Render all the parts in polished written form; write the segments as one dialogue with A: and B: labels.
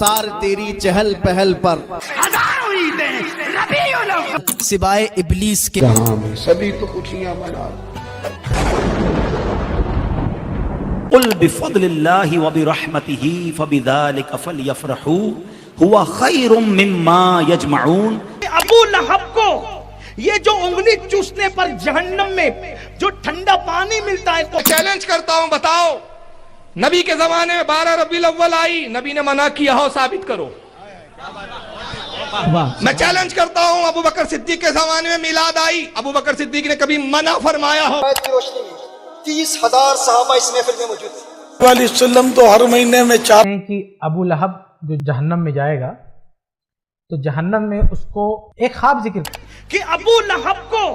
A: رخسار تیری چہل پہل پر سوائے ابلیس کے
B: جہاں میں سبھی تو خوشیاں منا
C: قل بفضل اللہ وبرحمتہ فبذلک فلیفرحوا هو خیر مما یجمعون۔
D: ابو لہب کو یہ جو انگلی چوسنے پر جہنم میں جو ٹھنڈا پانی ملتا ہے،
E: چیلنج کرتا ہوں، بتاؤ نبی کے زمانے میں 12 ربیع الاول آئی، نبی نے منع کیا ہو، ثابت کرو۔ میں چیلنج کرتا ہوں ابو بکر صدیق کے زمانے میں میلاد آئی، ابو بکر صدیق نے کبھی منع فرمایا ہو؟
F: آیت کی روشنی میں 30,000 صحابہ اس محفل میں موجود تھے۔
B: علیہ وسلم تو ہر مہینے میں 4
G: ہیں کہ ابو لہب جو جہنم میں جائے گا تو جہنم میں اس کو ایک خواب ذکر
D: کہ ابو لہب کو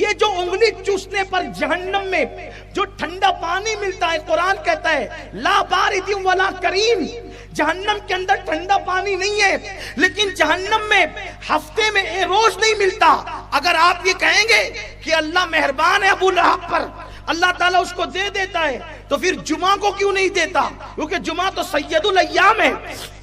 D: یہ جو انگلی چوسنے پر جہنم میں جو ٹھنڈا پانی ملتا ہے، قرآن کہتا ہے لا بارد ولا کریم، جہنم کے اندر ٹھنڈا پانی نہیں ہے، لیکن جہنم میں ہفتے میں ایک روز نہیں ملتا۔ اگر آپ یہ کہیں گے کہ اللہ مہربان ہے ابو لہب پر، اللہ تعالیٰ اس کو دے دیتا ہے، تو پھر جمعہ کو کیوں نہیں دیتا؟ کیونکہ جمعہ تو سید الایام ہے۔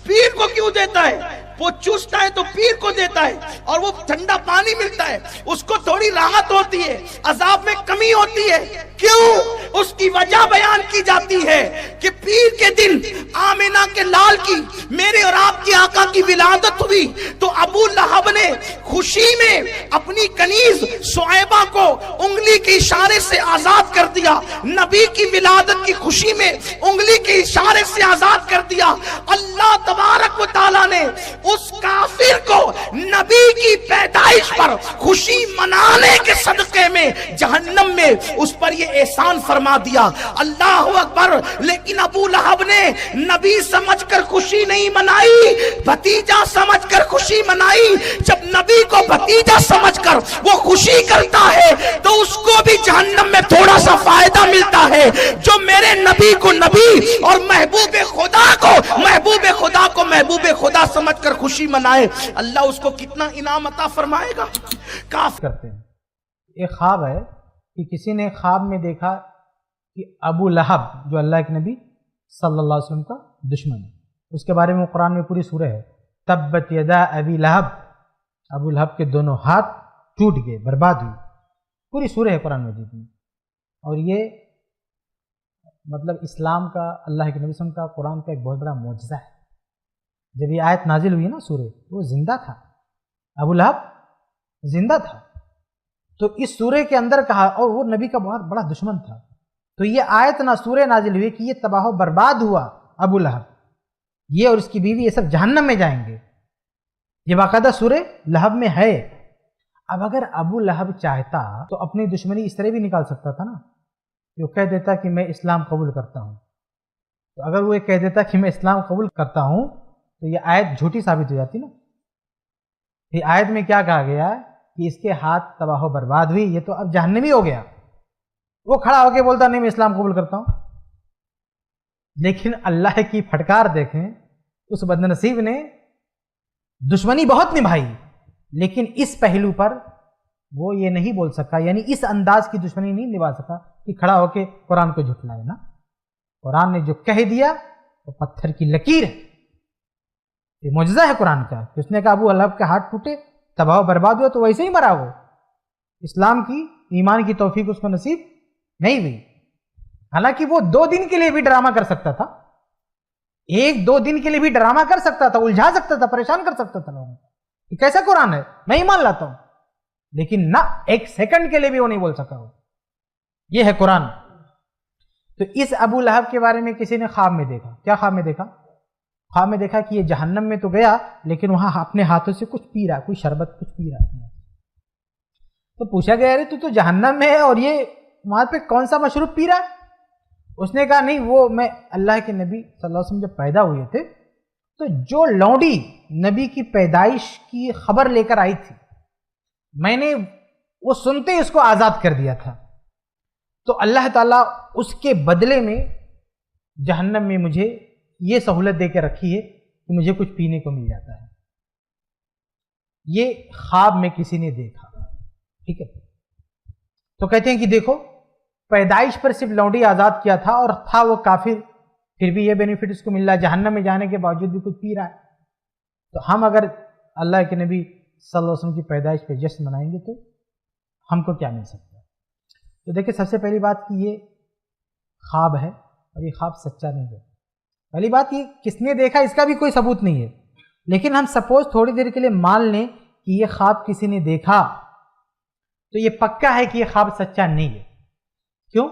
D: پیر کو کیوں دیتا ہے؟ وہ چوستا ہے تو پیر کو دیتا ہے، اور وہ ٹھنڈا پانی ملتا ہے، اس کو تھوڑی راحت ہوتی ہے، عذاب میں کمی ہوتی ہے۔ کیوں؟ اس کی وجہ بیان کی جاتی ہے کہ پیر کے دن آمنہ کے لال کی، میرے اور آپ کی آقا کی ولادت ہوئی، تو ابو لہب نے خوشی میں اپنی کنیز صہیبہ کو انگلی کے اشارے سے آزاد کر دیا، نبی کی ولادت کی خوشی میں انگلی کے اشارے سے آزاد کر دیا۔ اللہ تبارک و تعالیٰ نے اس کافر کو نبی کی پیدائش پر خوشی منانے کے صدقے میں جہنم میں اس پر یہ احسان فرما دیا۔ اللہ اکبر۔ لیکن ابو لہب نے نبی سمجھ کر خوشی نہیں منائی، بھتیجا سمجھ کر خوشی منائی۔ جب نبی کو بھتیجا سمجھ کر وہ خوشی کرتا ہے تو اس کو بھی جہنم میں تھوڑا سا فائدہ ملتا ہے۔ جو میرے نبی کو نبی اور محبوب خدا کو محبوب خدا سمجھ کر خوشی منائے، اللہ اس کو کتنا انعام عطا فرمائے گا۔
G: کرتے ہیں۔ ایک خواب ہے کہ کسی نے خواب میں دیکھا کہ ابو لہب جو اللہ کے نبی صلی اللہ علیہ وسلم کا دشمن ہے، اس کے بارے میں قرآن میں پوری سورہ ہے، تبت یدا ابی لہب، ابو لہب کے دونوں ہاتھ ٹوٹ گئے، برباد ہوئی، پوری سورہ ہے قرآن مجید میں۔ اور یہ مطلب اسلام کا، اللہ کے نبی صلی اللہ علیہ وسلم کا، قرآن کا ایک بہت بڑا معجزہ ہے۔ جب یہ آیت نازل ہوئی نا سورہ، وہ زندہ تھا، ابو لہب زندہ تھا، تو اس سورہ کے اندر کہا، اور وہ نبی کا بہت بڑا دشمن تھا، تو یہ آیت نہ سورہ نازل ہوئی کہ یہ تباہ و برباد ہوا ابو لہب، یہ اور اس کی بیوی یہ سب جہنم میں جائیں گے۔ یہ باقاعدہ سورہ لہب میں ہے۔ اب اگر ابو لہب چاہتا تو اپنی دشمنی اس طرح بھی نکال سکتا تھا نا، وہ کہہ دیتا کہ میں اسلام قبول کرتا ہوں۔ تو اگر وہ یہ کہہ دیتا کہ میں اسلام قبول کرتا ہوں تو یہ آیت جھوٹی ثابت ہو جاتی نا۔ یہ آیت میں کیا کہا گیا ہے کہ اس کے ہاتھ تباہ و برباد ہوئی، یہ تو اب جہنمی ہو گیا۔ وہ کھڑا ہو کے بولتا نہیں میں اسلام قبول کرتا ہوں۔ لیکن اللہ کی پھٹکار دیکھیں، اس بد نصیب نے دشمنی بہت نبھائی، لیکن اس پہلو پر وہ یہ نہیں بول سکا، یعنی اس انداز کی دشمنی نہیں نبھا سکا کہ کھڑا ہو کے قرآن کو جھٹلائے نا۔ قرآن نے جو کہہ دیا وہ پتھر کی لکیر ہے۔ یہ معجزہ ہے قرآن کا کہ اس نے کہا ابو لہب کے ہاتھ ٹوٹے، تباہ و برباد ہوا، تو ویسے ہی مرا وہ، اسلام کی، ایمان کی توفیق اس کو نصیب نہیں ہوئی۔ حالانکہ وہ 2 دن کے لیے بھی ڈرامہ کر سکتا تھا، 1-2 دن کے لیے بھی ڈرامہ کر سکتا تھا، الجھا سکتا تھا، پریشان کر سکتا تھا لوگوں کو۔ یہ کیسا قرآن ہے، میں ایمان لاتا ہوں، لیکن نہ 1 سیکنڈ کے لیے بھی وہ نہیں بول سکا۔ وہ یہ ہے قرآن۔ تو اس ابو لہب کے بارے میں کسی نے خواب میں دیکھا، کیا خواب میں دیکھا؟ خواب میں دیکھا کہ یہ جہنم میں تو گیا، لیکن وہاں اپنے ہاتھوں سے کچھ پی رہا، کوئی شربت کچھ پی رہا۔ تو پوچھا گیا ارے تو جہنم میں ہے اور یہ وہاں پہ کون سا مشروب پی رہا ہے؟ اس نے کہا نہیں، وہ میں اللہ کے نبی صلی اللہ علیہ وسلم جب پیدا ہوئے تھے تو جو لونڈی نبی کی پیدائش کی خبر لے کر آئی تھی، میں نے وہ سنتے ہی اس کو آزاد کر دیا تھا، تو اللہ تعالیٰ اس کے بدلے میں جہنم میں مجھے یہ سہولت دے کے رکھی ہے کہ مجھے کچھ پینے کو مل جاتا ہے۔ یہ خواب میں کسی نے دیکھا، ٹھیک ہے؟ تو کہتے ہیں کہ دیکھو، پیدائش پر صرف لونڈی آزاد کیا تھا اور تھا وہ کافر پھر بھی یہ بینیفٹ اس کو مل رہا ہے، جہنم میں جانے کے باوجود بھی کچھ پی رہا ہے، تو ہم اگر اللہ کے نبی صلی اللہ علیہ وسلم کی پیدائش پہ جشن منائیں گے تو ہم کو کیا مل سکتا ہے؟ تو دیکھیں سب سے پہلی بات کہ یہ خواب ہے اور یہ خواب سچا نہیں ہے. پہلی بات یہ کس نے دیکھا اس کا بھی کوئی ثبوت نہیں ہے، لیکن ہم سپوز تھوڑی دیر کے لیے مان لیں کہ یہ خواب کسی نے دیکھا تو یہ پکا ہے کہ یہ خواب سچا نہیں ہے. کیوں؟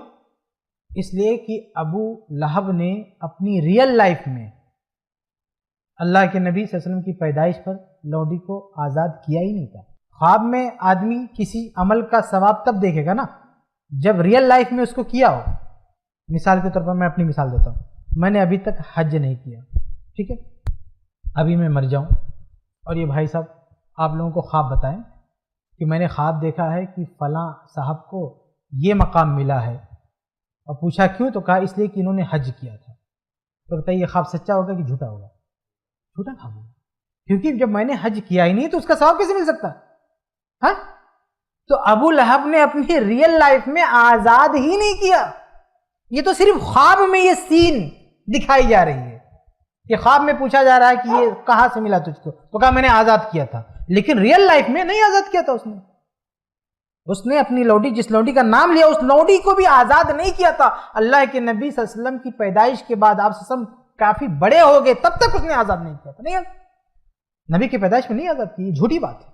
G: اس لیے کہ ابو لہب نے اپنی ریئل لائف میں اللہ کے نبی صلی اللہ علیہ وسلم کی پیدائش پر لوڈی کو آزاد کیا ہی نہیں تھا. خواب میں آدمی کسی عمل کا ثواب تب دیکھے گا نا جب ریئل لائف میں اس کو کیا ہو. مثال کے طور پر میں اپنی مثال دیتا ہوں، میں نے ابھی تک حج نہیں کیا، ٹھیک ہے، ابھی میں مر جاؤں اور یہ بھائی صاحب آپ لوگوں کو خواب بتائیں کہ میں نے خواب دیکھا ہے کہ فلاں صاحب کو یہ مقام ملا ہے، اور پوچھا کیوں، تو کہا اس لیے کہ انہوں نے حج کیا تھا. تو بتائیے یہ خواب سچا ہوگا کہ جھوٹا ہوگا؟ جھوٹا خواب ہوگا، کیونکہ جب میں نے حج کیا ہی نہیں تو اس کا ثواب کیسے مل سکتا؟ ہاں، تو ابو لہب نے اپنی ریئل لائف میں آزاد ہی نہیں کیا. یہ تو صرف خواب میں یہ سین دکھائی جا رہی ہے کہ خواب میں پوچھا جا رہا ہے کہ یہ کہاں سے ملا تجھ کو، تو کہا میں نے آزاد کیا تھا، لیکن ریئل لائف میں نہیں آزاد کیا تھا. اس نے اپنی لوڈی، جس لوڈی کا نام لیا، اس لوڈی کو بھی آزاد نہیں کیا تھا. اللہ کے نبی صلی اللہ علیہ وسلم کی پیدائش کے بعد آپ صلی اللہ علیہ وسلم کافی بڑے ہو گئے تب تک اس نے آزاد نہیں کیا تھا. نہیں، نبی کی پیدائش میں نہیں آزاد کی، یہ جھوٹی بات ہے.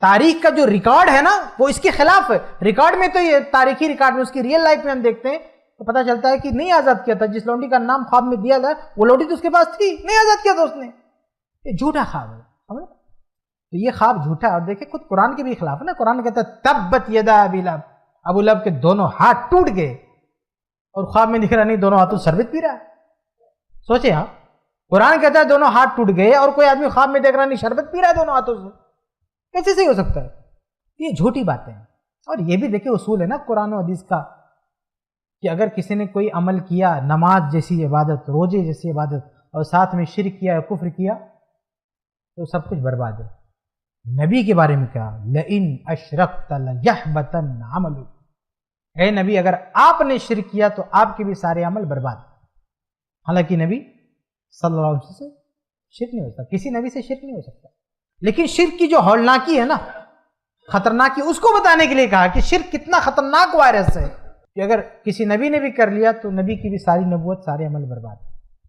G: تاریخ کا جو ریکارڈ ہے نا وہ اس کے خلاف ہے. ریکارڈ میں تو یہ تاریخی ریکارڈ میں، اس کی ریئل لائف میں ہم دیکھتے ہیں تو پتہ چلتا ہے کہ نہیں آزاد کیا تھا. جس لوڈی کا نام خواب میں دیا تھا وہ لوڈی تو اس کے پاس تھی، نہیں آزاد کیا تھا اس نے. یہ جھوٹا خواب ہے. تو یہ خواب جھوٹا ہے. اور دیکھیں خود قرآن کے بھی خلاف ہے نا. قرآن کہتا ہے تبت یدا ابی لہب، ابو لہب کے دونوں ہاتھ ٹوٹ گئے، اور خواب میں دکھ رہا نہیں دونوں ہاتھوں شربت پی رہا ہے. سوچے ہاں، قرآن کہتا ہے دونوں ہاتھ ٹوٹ گئے اور کوئی آدمی خواب میں دیکھ رہا نہیں شربت پی رہا ہے دونوں ہاتھوں سے. کیسے صحیح ہو سکتا ہے؟ یہ جھوٹی باتیں ہیں. اور یہ بھی دیکھیں اصول ہے نا قرآن و حدیث کا کہ اگر کسی نے کوئی عمل کیا، نماز جیسی عبادت، روزے جیسی عبادت، اور ساتھ میں شرک کیا یا کفر کیا تو سب کچھ برباد ہے. نبی کے بارے میں کہا لئن اشرکت لیحبطن عملک، اے نبی اگر آپ نے شرک کیا تو آپ کے بھی سارے عمل برباد. حالانکہ نبی صلی اللہ علیہ وسلم سے شرک نہیں ہو سکتا، کسی نبی سے شرک نہیں ہو سکتا. لیکن شرک کی جو ہولناکی ہے نا، خطرناکی، اس کو بتانے کے لیے کہا کہ شرک کتنا خطرناک وائرس ہے کہ اگر کسی نبی نے بھی کر لیا تو نبی کی بھی ساری نبوت، سارے عمل برباد.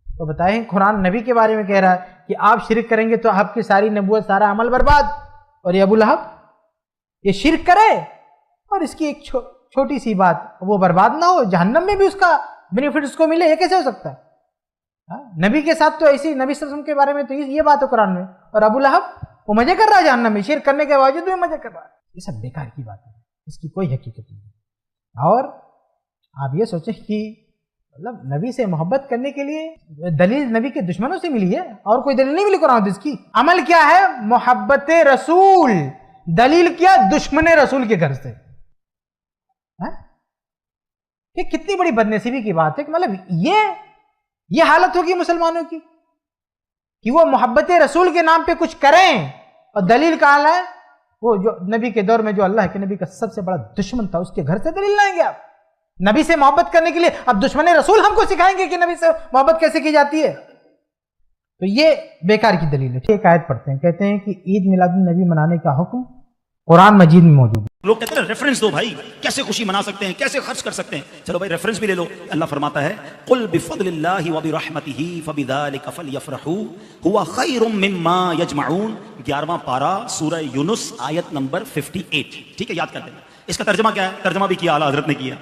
G: تو بتائیں قرآن نبی کے بارے میں کہہ رہا ہے کہ آپ شرک کریں گے تو آپ کی ساری نبوت، سارا عمل برباد. اور یہ ابو لہب یہ شرک کرے اور اس کی ایک چھوٹی سی بات وہ برباد نہ ہو، جہنم میں بھی اس کا بینیفٹ اس کو ملے، یہ کیسے ہو سکتا ہے؟ نبی کے ساتھ تو ایسی، نبی صلی اللہ علیہ وسلم کے بارے میں تو یہ بات ہے قرآن میں، اور ابو لہب وہ مزے کر رہا ہے جہنم میں، شرک کرنے کے باوجود بھی مزے کر رہا ہے. یہ سب بیکار کی بات ہے، اس کی کوئی حقیقت نہیں. اور آپ یہ سوچیں کہ مطلب نبی سے محبت کرنے کے لیے دلیل نبی کے دشمنوں سے ملی ہے، اور کوئی دلیل نہیں ملی قرآن حدیث کی. عمل کیا ہے؟ محبت رسول. دلیل کیا؟ دشمن رسول کے گھر سے. یہ کتنی بڑی بدنصیبی کی بات ہے کہ مطلب یہ حالت ہوگی مسلمانوں کی کہ وہ محبت رسول کے نام پہ کچھ کریں، اور دلیل کا حال ہے وہ جو نبی کے دور میں جو اللہ کے نبی کا سب سے بڑا دشمن تھا اس کے گھر سے دلیل لائیں گے. آپ نبی سے محبت کرنے کے لیے اب دشمن رسول ہم کو سکھائیں گے کہ نبی سے محبت کیسے کی جاتی ہے؟ تو یہ بیکار کی دلیل ہے. ایک آیت پڑھتے ہیں، کہتے ہیں کہ عید میلاد النبی منانے کا حکم قرآن مجید میں موجود ہے.
C: لوگ کہتے ہیں ریفرنس دو بھائی، کیسے خوشی منا سکتے ہیں، کیسے خرچ کر سکتے ہیں. چلو بھائی ریفرنس بھی لے لو. اللہ فرماتا ہے قل بفضل اللہ وبرحمتہ فبذلک فلیفرحوا هو خیر مما یجمعون. 11واں پارہ سورہ یونس آیت نمبر 58. ٹھیک ہے، یاد کر لینا. اس کا ترجمہ کیا ہے؟ ترجمہ بھی کیا اعلیٰ حضرت نے کیا.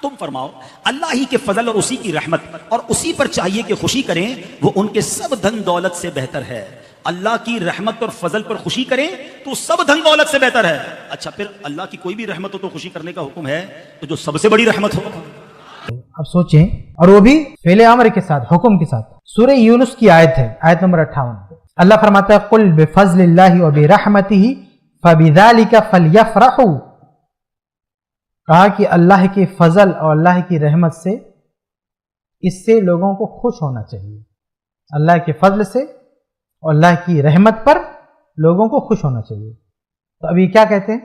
C: تم فرماؤ اللہ ہی کے فضل اور اسی کی رحمت اور اسی پر چاہیے کہ خوشی کریں، وہ ان کے سب دھن دولت سے بہتر ہے. اللہ کی رحمت اور فضل پر خوشی کریں تو سب دھن دولت سے بہتر ہے. اچھا پھر اللہ کی کوئی بھی رحمت ہو تو خوشی کرنے کا حکم ہے، تو جو سب سے بڑی رحمت ہو.
G: اب سوچیں، اور وہ بھی فعل امر کے ساتھ، حکم کے ساتھ. سورہ یونس کی آیت ہے، آیت نمبر 58. اللہ فرماتا ہے قل بفضل اللہ وبرحمتہ فبذلک فلیفرحوا. کہا کہ اللہ کے فضل اور اللہ کی رحمت سے، اس سے لوگوں کو خوش ہونا چاہیے. اللہ کے فضل سے اور اللہ کی رحمت پر لوگوں کو خوش ہونا چاہیے. تو ابھی کیا کہتے ہیں؟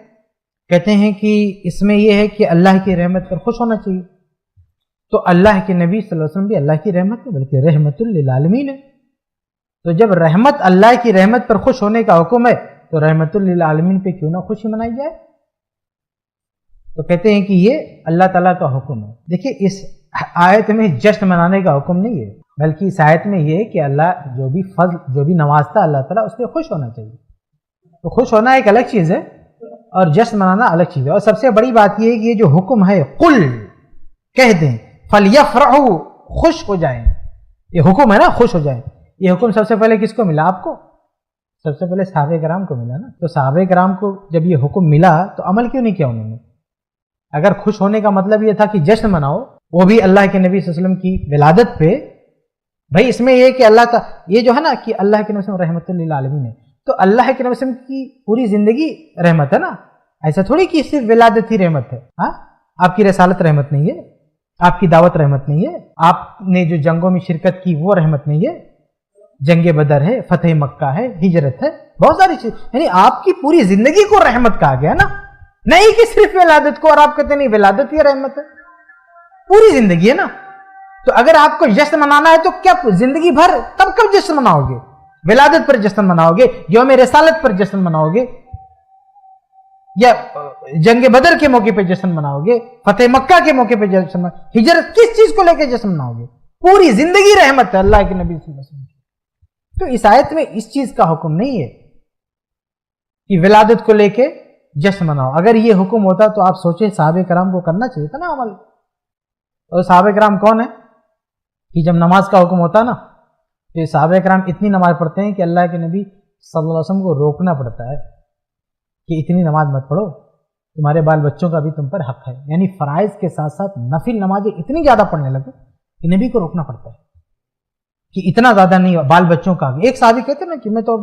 G: کہتے ہیں کہ اس میں یہ ہے کہ اللہ کی رحمت پر خوش ہونا چاہیے. تو اللہ کے نبی صلی اللہ علیہ وسلم بھی اللہ کی رحمت ہے بلکہ رحمت للعالمین ہے. تو جب رحمت اللہ کی رحمت پر خوش ہونے کا حکم ہے تو رحمت للعالمین پہ کیوں نہ خوشی منائی جائے؟ تو کہتے ہیں کہ یہ اللہ تعالیٰ کا حکم ہے. دیکھیے اس آیت میں جشن منانے کا حکم نہیں ہے بلکہ اس آیت میں یہ ہے کہ اللہ جو بھی فضل جو بھی نوازتا اللہ تعالیٰ اس پہ خوش ہونا چاہیے. تو خوش ہونا ایک الگ چیز ہے اور جشن منانا الگ چیز ہے. اور سب سے بڑی بات یہ ہے کہ یہ جو حکم ہے قل کہہ دیں فلیفرحوا خوش ہو جائیں. یہ حکم ہے نا خوش ہو جائیں. یہ حکم سب سے پہلے کس کو ملا؟ آپ کو. سب سے پہلے صحابہ کرام کو ملا نا. تو صحابہ کرام کو جب یہ حکم ملا تو عمل کیوں نہیں کیا انہوں نے؟ اگر خوش ہونے کا مطلب یہ تھا کہ جشن مناؤ وہ بھی اللہ کے نبی صلی اللہ علیہ وسلم کی ولادت پہ، بھائی اس میں یہ کہ اللہ یہ جو ہے نا کہ اللہ کے نبی صلی اللہ علیہ وسلم رحمت للعالمین ہے تو اللہ کے نبی صلی اللہ علیہ وسلم کی پوری زندگی رحمت ہے نا. ایسا تھوڑی کہ صرف ولادت ہی رحمت ہے. ہاں آپ کی رسالت رحمت نہیں ہے، آپ کی دعوت رحمت نہیں ہے، آپ نے جو جنگوں میں شرکت کی وہ رحمت نہیں ہے، جنگ بدر ہے، فتح مکہ ہے، ہجرت ہے، بہت ساری چیز، یعنی آپ کی پوری زندگی کو رحمت کہا گیا نا. نہیں کہ صرف ولادت کو، اور آپ کہتے نہیں ولادت ہی رحمت ہے، پوری زندگی ہے نا. تو اگر آپ کو جشن منانا ہے تو کیا زندگی بھر کب جشن مناؤ گے؟ ولادت پر جشن مناؤ گے، یوم رسالت پر جشن مناؤ گے، یا جنگ بدر کے موقع پہ جشن مناؤ گے، فتح مکہ کے موقع پہ جشن مناؤ گے، ہجرت کس چیز کو لے کے جشن مناؤ گے؟ پوری زندگی رحمت ہے اللہ کے نبی صلی اللہ علیہ وسلم. تو اس آیت میں اس چیز کا حکم نہیں ہے کہ ولادت کو لے کے جشن مناؤ. اگر یہ حکم ہوتا تو آپ سوچیں صحابہ کرام کو کرنا چاہیے تھا نا عمل. اور صحابہ کرام کون ہیں کہ جب نماز کا حکم ہوتا نا تو یہ صحابہ کرام اتنی نماز پڑھتے ہیں کہ اللہ کے نبی صلی اللہ علیہ وسلم کو روکنا پڑتا ہے کہ اتنی نماز مت پڑھو، تمہارے بال بچوں کا بھی تم پر حق ہے. یعنی فرائض کے ساتھ ساتھ نفل نمازیں اتنی زیادہ پڑھنے لگے کہ نبی کو روکنا پڑتا ہے کہ اتنا زیادہ نہیں، بال بچوں کا. ایک صحابی کہتے نا کہ میں تو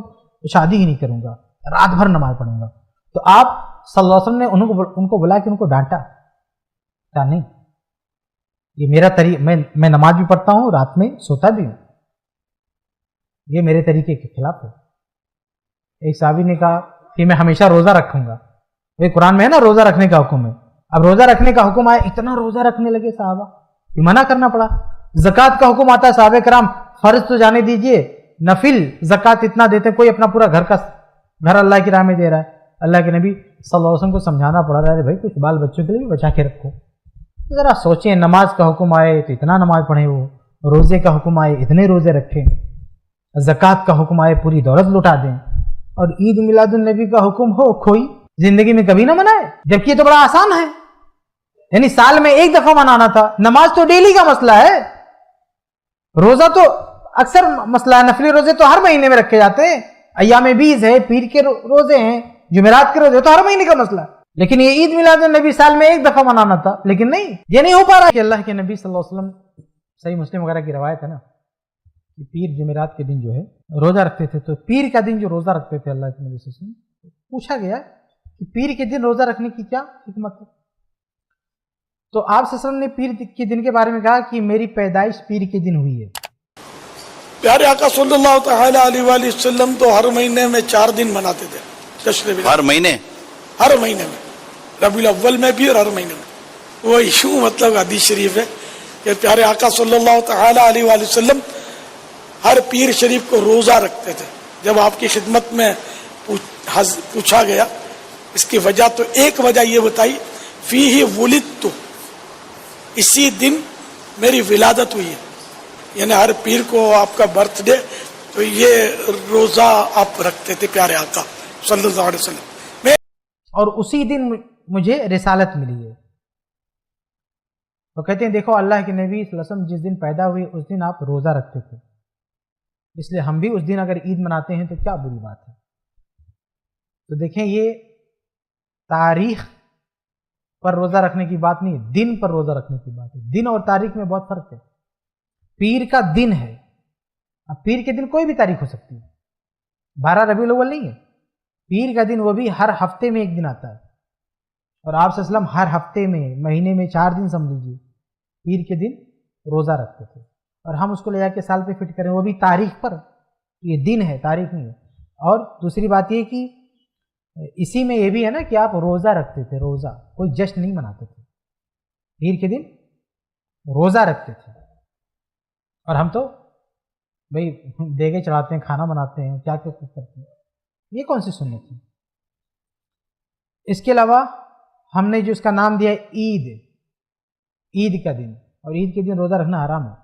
G: شادی ہی نہیں کروں گا، رات بھر نماز پڑھوں گا. تو آپ صلی اللہ علیہ وسلم نے ان کو بلا کے ان کو ڈانٹا کیا؟ نہیں، یہ میرا طریقہ، میں نماز بھی پڑھتا ہوں، رات میں سوتا بھی ہوں، یہ میرے طریقے کے خلاف ہے. ایک صحابی نے کہا کہ میں ہمیشہ روزہ رکھوں گا. یہ قرآن میں ہے نا روزہ رکھنے کا حکم ہے. اب روزہ رکھنے کا حکم آیا، اتنا روزہ رکھنے لگے صحابہ کہ منع کرنا پڑا. زکوٰۃ کا حکم آتا ہے، صحابہ کرام فرض تو جانے دیجئے، نفل زکوٰۃ اتنا دیتے ہیں، کوئی اپنا پورا گھر اللہ کی راہ میں دے رہا ہے. اللہ کے نبی صلی اللہ علیہ وسلم کو سمجھانا پڑا رہا ہے بھائی کچھ بال بچوں کے لیے بھی بچا کے رکھو. ذرا سوچیں، نماز کا حکم آئے تو اتنا نماز پڑھیں، وہ روزے کا حکم آئے اتنے روزے رکھیں، زکوٰۃ کا حکم آئے پوری دولت لٹا دیں، اور عید میلاد النبی کا حکم ہو کوئی زندگی میں کبھی نہ منائے، جبکہ یہ تو بڑا آسان ہے. یعنی سال میں ایک دفعہ منانا تھا. نماز تو ڈیلی کا مسئلہ ہے، روزہ تو اکثر مسئلہ ہے، نفلی روزے تو ہر مہینے میں رکھے جاتے ہیں، ایام بیز ہے، پیر کے روزے ہیں، جمعرات کے روزے تو ہر مہینے کا مسئلہ ہے. لیکن یہ عید میلاد النبی سال میں ایک دفعہ منانا تھا، لیکن نہیں، یہ نہیں ہو پا رہا. کہ اللہ کے نبی صلی اللہ علیہ وسلم، صحیح مسلم وغیرہ کی روایت ہے نا کہ پیر جمعرات کے دن جو ہے روزہ رکھتے تھے. تو پیر کا دن جو روزہ رکھتے تھے اللہ کے نبی صلی اللہ علیہ وسلم، پوچھا گیا کہ پیر کے دن روزہ رکھنے کی کیا حکمت ہے؟ تو آپ صلی اللہ علیہ وسلم نے پیر کے دن کے بارے میں کہا کہ میری پیدائش پیر کے دن ہوئی ہے.
B: پیارے آقا صلی اللہ تعالی علیہ وآلہ وسلم تو ہر مہینے میں 4 دن مناتے تھے جشن ولادت. ہر مہینے میں، ربیع الاول میں بھی اور ہر مہینے میں. وہ یوں مطلب حدیث شریف ہے کہ پیارے آقا صلی اللہ تعالی علیہ وآلہ وسلم ہر پیر شریف کو روزہ رکھتے تھے. جب آپ کی خدمت میں پوچھا گیا اس کی وجہ، تو ایک وجہ یہ بتائی، فیہ ولدت، اسی دن میری ولادت ہوئی ہے. یعنی ہر پیر کو آپ کا برتھ ڈے، تو یہ روزہ آپ رکھتے تھے پیارے آقا صلی اللہ علیہ وسلم.
G: اور اسی دن مجھے رسالت ملی ہے. تو کہتے ہیں دیکھو اللہ کے نبی صلی اللہ علیہ وسلم جس دن پیدا ہوئے اس دن آپ روزہ رکھتے تھے، اس لیے ہم بھی اس دن اگر عید مناتے ہیں تو کیا بری بات ہے. تو دیکھیں یہ تاریخ پر روزہ رکھنے کی بات نہیں، دن پر روزہ رکھنے کی بات ہے. دن اور تاریخ میں بہت فرق ہے. پیر کا دن ہے، اب پیر کے دن کوئی بھی تاریخ ہو سکتی ہے، 12 ربیع الاول نہیں ہے. پیر کا دن وہ بھی ہر ہفتے میں ایک دن آتا ہے، اور آپ صلی اللہ علیہ وسلم ہر ہفتے میں، مہینے میں 4 دن سمجھ لیجیے پیر کے دن روزہ رکھتے تھے. اور ہم اس کو لے جا کے سال پہ فٹ کریں، وہ بھی تاریخ پر. یہ دن ہے، تاریخ نہیں ہے. اور دوسری بات یہ کہ اسی میں یہ بھی ہے نا کہ آپ روزہ رکھتے تھے، روزہ، کوئی جشن نہیں مناتے تھے. پیر کے دن روزہ رکھتے تھے، اور ہم تو بھائی دیگے چڑھاتے ہیں، کھانا بناتے ہیں، کیا کیا کرتے ہیں. یہ کون سی سنت تھی؟ اس کے علاوہ ہم نے جو اس کا نام دیا ہے عید کا دن، اور عید کے دن روزہ رکھنا حرام ہے.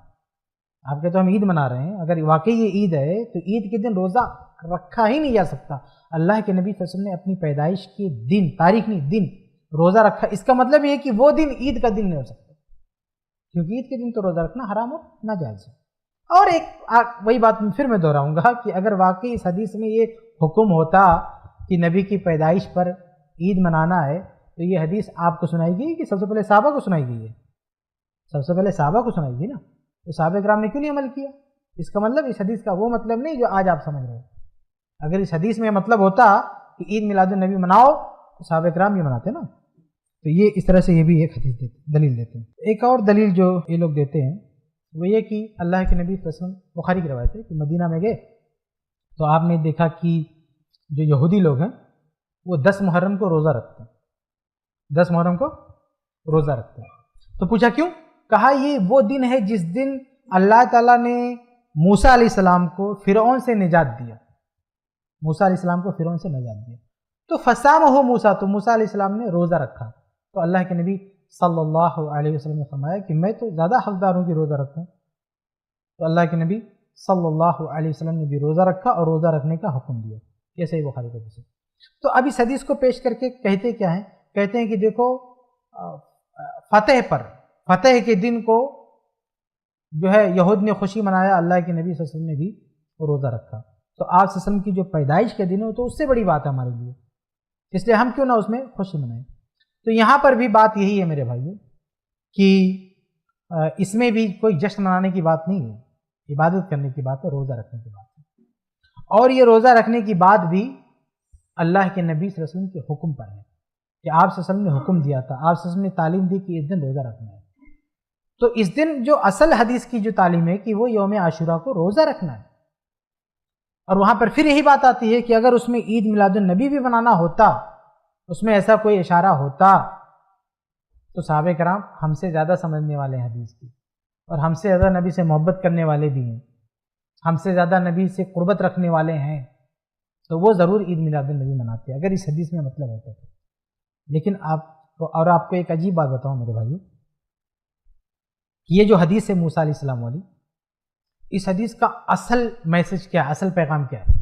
G: آپ کہتے ہم عید منا رہے ہیں، اگر واقعی یہ عید ہے تو عید کے دن روزہ رکھا ہی نہیں جا سکتا. اللہ کے نبی صلی اللہ علیہ وسلم نے اپنی پیدائش کے دن، تاریخ نہیں دن، روزہ رکھا. اس کا مطلب یہ ہے کہ وہ دن عید کا دن نہیں ہو سکتا، کیونکہ عید کے دن تو روزہ رکھنا حرام اور ناجائز ہے. اور ایک وہی بات پھر میں دہراؤں گا کہ اگر واقعی اس حدیث میں یہ حکم ہوتا کہ نبی کی پیدائش پر عید منانا ہے تو یہ حدیث آپ کو سنائی گئی کہ سب سے پہلے صحابہ کو سنائی گئی ہے؟ سب سے پہلے صحابہ کو سنائی گئی نا. تو صحابہ کرام نے کیوں نہیں عمل کیا؟ اس کا مطلب اس حدیث کا وہ مطلب نہیں جو آج آپ سمجھ رہے ہیں. اگر اس حدیث میں مطلب ہوتا کہ عید میلاد النبی مناؤ تو صحابہ کرام یہ مناتے نا. تو یہ اس طرح سے یہ بھی ایک حدیث دلیل دیتے ہیں. ایک اور دلیل جو یہ لوگ دیتے ہیں وہ یہ کہ اللہ کے نبی صلی اللہ علیہ وسلم، بخاری کی روایت ہے کہ مدینہ میں گئے تو آپ نے دیکھا کہ جو یہودی لوگ ہیں وہ 10 محرم کو روزہ رکھتے ہیں، 10 محرم کو روزہ رکھتے ہیں. تو پوچھا کیوں؟ کہا یہ وہ دن ہے جس دن اللہ تعالیٰ نے موسیٰ علیہ السلام کو فرعون سے نجات دیا. موسیٰ علیہ السلام کو فرعون سے نجات دیا تو فصامہ موسیٰ، تو موسیٰ علیہ السلام نے روزہ رکھا. تو اللہ کے نبی صلی اللہ علیہ وسلم نے فرمایا کہ میں تو زیادہ حقدار ہوں کہ روزہ رکھوں. تو اللہ کے نبی صلی اللہ علیہ وسلم نے بھی روزہ رکھا اور روزہ رکھنے کا حکم دیا. یہ صحیح بخاری کا حدیث ہے. تو اب اس حدیث کو پیش کر کے کہتے کیا ہیں؟ کہتے ہیں کہ دیکھو فتح کے دن کو جو ہے یہود نے خوشی منایا، اللہ کے نبی صلی اللہ علیہ وسلم نے بھی روزہ رکھا. تو آپ صلی اللہ علیہ وسلم کی جو پیدائش کے دن ہو تو اس سے بڑی بات ہے ہمارے لیے، اس لیے ہم کیوں نہ اس میں خوشی منائیں. تو یہاں پر بھی بات یہی ہے میرے بھائیوں کہ اس میں بھی کوئی جشن منانے کی بات نہیں ہے، عبادت کرنے کی بات ہے، روزہ رکھنے کی بات ہے. اور یہ روزہ رکھنے کی بات بھی اللہ کے نبی صلی اللہ علیہ وسلم کے حکم پر ہے کہ آپ صلی اللہ علیہ وسلم نے حکم دیا تھا، آپ صلی اللہ علیہ وسلم نے تعلیم دی کہ اس دن روزہ رکھنا ہے. تو اس دن جو اصل حدیث کی جو تعلیم ہے کہ وہ یوم عاشورہ کو روزہ رکھنا ہے. اور وہاں پر پھر یہی بات آتی ہے کہ اگر اس میں عید میلاد النبی بھی منانا ہوتا، اس میں ایسا کوئی اشارہ ہوتا تو صحابہ کرام ہم سے زیادہ سمجھنے والے ہیں حدیث کی، اور ہم سے زیادہ نبی سے محبت کرنے والے بھی ہیں، ہم سے زیادہ نبی سے قربت رکھنے والے ہیں، تو وہ ضرور عید میلاد النبی مناتے اگر اس حدیث میں مطلب ہوتا تو. لیکن آپ کو ایک عجیب بات بتاؤں میرے بھائیو، یہ جو حدیث ہے موسیٰ علیہ السلام والی، اس حدیث کا اصل میسج کیا ہے، اصل پیغام کیا ہے؟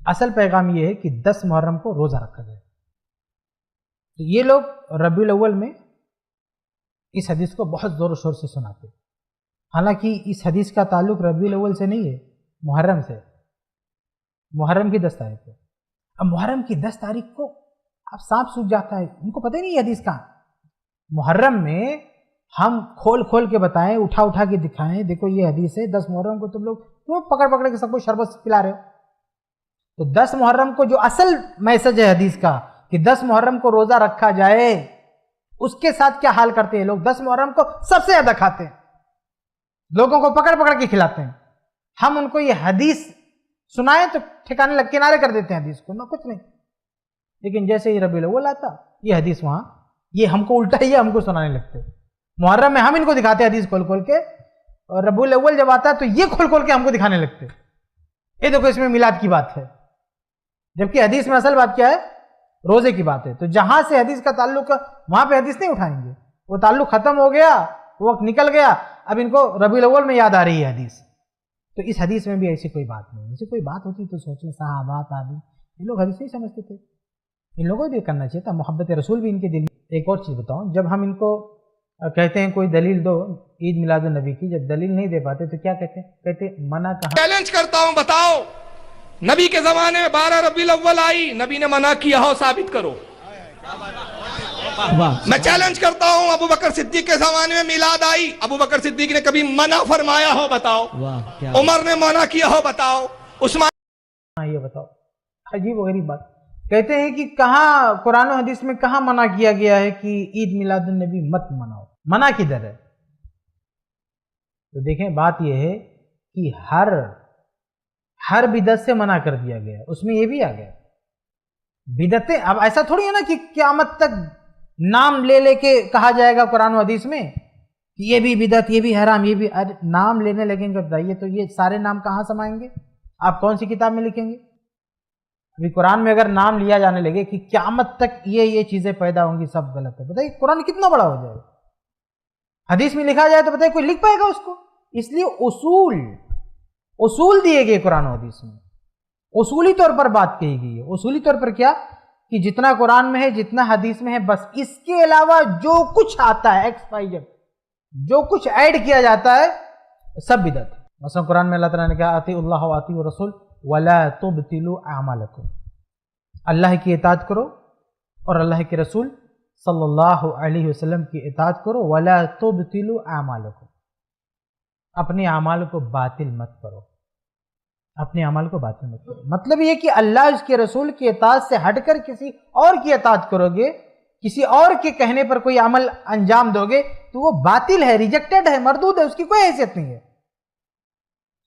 G: اصل پیغام یہ ہے کہ 10 محرم کو روزہ رکھا جائے. تو یہ لوگ ربیع الاول میں اس حدیث کو بہت زور و شور سے سناتے، حالانکہ اس حدیث کا تعلق ربیع الاول سے نہیں ہے، محرم سے. محرم کی 10 تاریخ کو. اب محرم کی 10 تاریخ کو اب سانپ سوکھ جاتا ہے، ان کو پتہ ہی نہیں یہ حدیث کہاں. محرم میں ہم کھول کے بتائیں، اٹھا کے دکھائیں، دیکھو یہ حدیث ہے 10 محرم کو تم لوگ کیوں پکڑ کے سب کو شربت پلا رہے ہو؟ تو 10 محرم کو جو اصل میسج ہے حدیث کا کہ 10 محرم کو روزہ رکھا جائے، اس کے ساتھ کیا حال کرتے ہیں لوگ؟ 10 محرم کو سب سے زیادہ کھاتے ہیں، لوگوں کو پکڑ کے کھلاتے ہیں. ہم ان کو یہ حدیث سنائیں تو ٹھکانے لگ کنارے کر دیتے ہیں حدیث کو، نہ کچھ نہیں. لیکن جیسے ہی ربیع الاول آتا یہ حدیث وہاں یہ ہم کو الٹا ہی ہم کو سنانے لگتے. محرم میں ہم ان کو دکھاتے حدیث کھول کے، اور ربیع الاول جب آتا ہے تو یہ کھول کے ہم کو دکھانے لگتے یہ دیکھو اس میں میلاد کی بات ہے، جبکہ حدیث میں اصل بات کیا ہے؟ روزے کی بات ہے. تو جہاں سے حدیث کا تعلق ہے وہاں پہ حدیث نہیں اٹھائیں گے، وہ تعلق ختم ہو گیا، وہ وقت نکل گیا، اب ان کو ربیع الاول میں یاد آ رہی ہے حدیث. تو اس حدیث میں بھی ایسی کوئی بات نہیں. ایسی کوئی بات ہوتی تو سوچیں صحابہ تابعین یہ لوگ حدیث نہیں سمجھتے تھے، ان لوگوں کو بھی کرنا چاہیے تھا. محبت رسول بھی ان کے دل میں. ایک اور چیز بتاؤں، جب ہم ان کو کہتے ہیں کوئی دلیل دو عید میلاد النبی کی، جب دلیل نہیں دے پاتے تو کیا کہتے ہیں؟ کہتے منع کہاں؟
E: چیلنج کرتا ہوں، بتاؤ نبی کے زمانے میں 12 ربیع الاول آئی، نبی نے منع کیا ہو، ثابت کرو. میں چیلنج کرتا ہوں ابو بکر صدیق کے زمانے میں میلاد آئی، ابو بکر صدیق نے کبھی منع فرمایا ہو؟ بتاؤ. عمر نے منع کیا ہو؟ بتاؤ. عثمان.
G: یہ بتاؤ، عجیب و غریب بات. کہتے ہیں کہ کہاں قرآن و حدیث میں کہاں منع کیا گیا ہے کہ عید میلاد النبی مت مناؤ؟ منع کدھر ہے؟ تو دیکھیں بات یہ ہے کہ ہر بدعت سے منع کر دیا گیا، اس میں یہ بھی آ گیا بدعتیں. اب ایسا تھوڑی ہے نا کہ قیامت تک نام لے کے کہا جائے گا قرآن و حدیث میں کہ یہ بھی بدعت، یہ بھی حرام، یہ بھی، نام لینے لگیں گے بتائیے تو یہ سارے نام کہاں سمائیں گے؟ آپ کون سی کتاب میں لکھیں گے؟ ابھی قرآن میں اگر نام لیا جانے لگے کہ قیامت تک یہ چیزیں پیدا ہوں گی، سب غلط ہے، بتائیے قرآن کتنا بڑا ہو جائے گا۔ حدیث میں لکھا جائے تو بتائیے کوئی لکھ پائے گا اس کو؟ اس لیے اصول دیے گئے قرآن و حدیث میں، اصولی طور پر بات کہی گئی ہے۔ اصولی طور پر کیا؟ کہ جتنا قرآن میں ہے، جتنا حدیث میں ہے، بس اس کے علاوہ جو کچھ آتا ہے ایکس وائی زیڈ، جو کچھ ایڈ کیا جاتا ہے سب بدعت ہے۔ مثلا قرآن میں اللہ تعالیٰ نے کہا اطیعوا اللہ واطیعوا الرسول ولا تبطلوا اعمالکم، اللہ کی اطاعت کرو اور اللہ کے رسول صلی اللہ علیہ وسلم کی اطاعت کرو، ولا تبطلوا اعمالکم، اپنے اعمال کو باطل مت کرو، اپنے اعمال کو باطل مت کرو۔ مطلب یہ کہ اللہ اس کے رسول کی اطاعت سے ہٹ کر کسی اور کی اطاعت کرو گے، کسی اور کے کہنے پر کوئی عمل انجام دو گے تو وہ باطل ہے، ریجیکٹڈ ہے، مردود ہے، اس کی کوئی حیثیت نہیں ہے۔